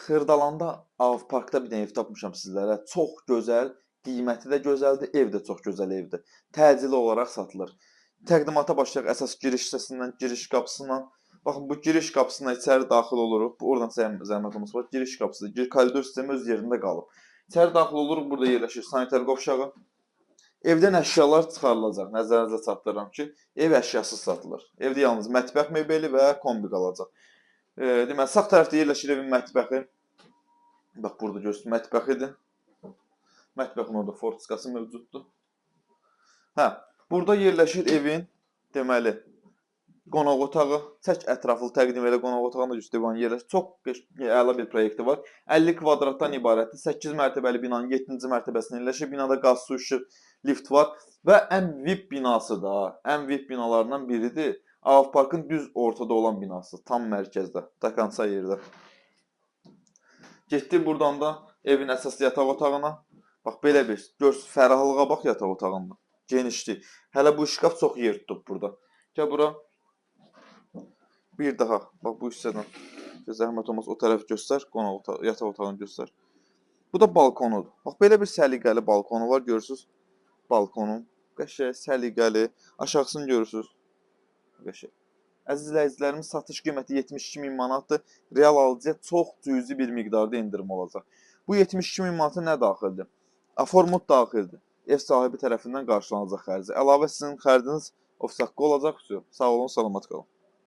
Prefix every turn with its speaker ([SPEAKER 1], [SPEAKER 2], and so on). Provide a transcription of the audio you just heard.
[SPEAKER 1] Xırdalanda Avparkda bir dənə ev tapmışam sizlərə. Çox gözəl, qiyməti də gözəldir, ev də çox gözəl evdir. Təcili olaraq satılır. Təqdimata başlayaq əsas giriş hissəsindən, giriş qapısından. Baxın, bu giriş qapısına içəri daxil oluruq. Bu oradan zəhmət olmasa var. Giriş qapısı, koridor sistemi öz yerində qalıb. İçəri daxil oluruq, burada yerləşir sanitar qovşağı. Evdən əşyalar çıxarılacaq. Nəzərinizə çatdırıram ki, ev əşyasız satılır. Evdə yalnız mətbəx mebeli və kombi qalacaq. Deməli, sağ tərəfdə yerləşir evin mətbəxi. Bax, burada görürsünüz, mətbəxidir. Mətbəxin orada fortiskası mövcuddur. Hə, burada yerləşir evin, deməli, qonaq otağı. Çək ətraflı təqdim elə qonaq otağında Divan yerləşir. Çox əla bir proyekti var. 50 kvadratdan ibarətdir. 8 mərtəbəli binanın 7-ci mərtəbəsində yerləşir. Binada qaz, su, işıq, lift var və ən VIP binası da, ən VIP binalarından biridir. Avparkın düz ortada olan binası, tam mərkəzdə, takança yerdə. Getdik buradan da evin əsas yataq otağına. Bax, belə bir, görsünüz, fərahlığa bax yataq otağında. Genişlik. Hələ bu şkaf çox yer tutub burada. Gəl bura. Bir daha, bax bu hissədən. Zəhmət olmaz, o tərəf göstər, yataq otağını göstər. Bu da balkonudur. Bax, belə bir səliqəli balkonu var, görürsünüz. Balkonun. Qəşəng, səliqəli. Aşağısını görürsünüz. Qəşəng. Əziz izləyicilərimiz, satış qiyməti 72.000 manatdır. Real alıcıya çox cüzi bir miqdarda endirim olacaq. Bu 72.000 manata nə daxildir? Aformut daxildir. Ev sahibi tərəfindən qarşılanacaq xərci. Əlavə sizin xərciniz ofis haqqı olacaq. Sağ olun, salamat qalın.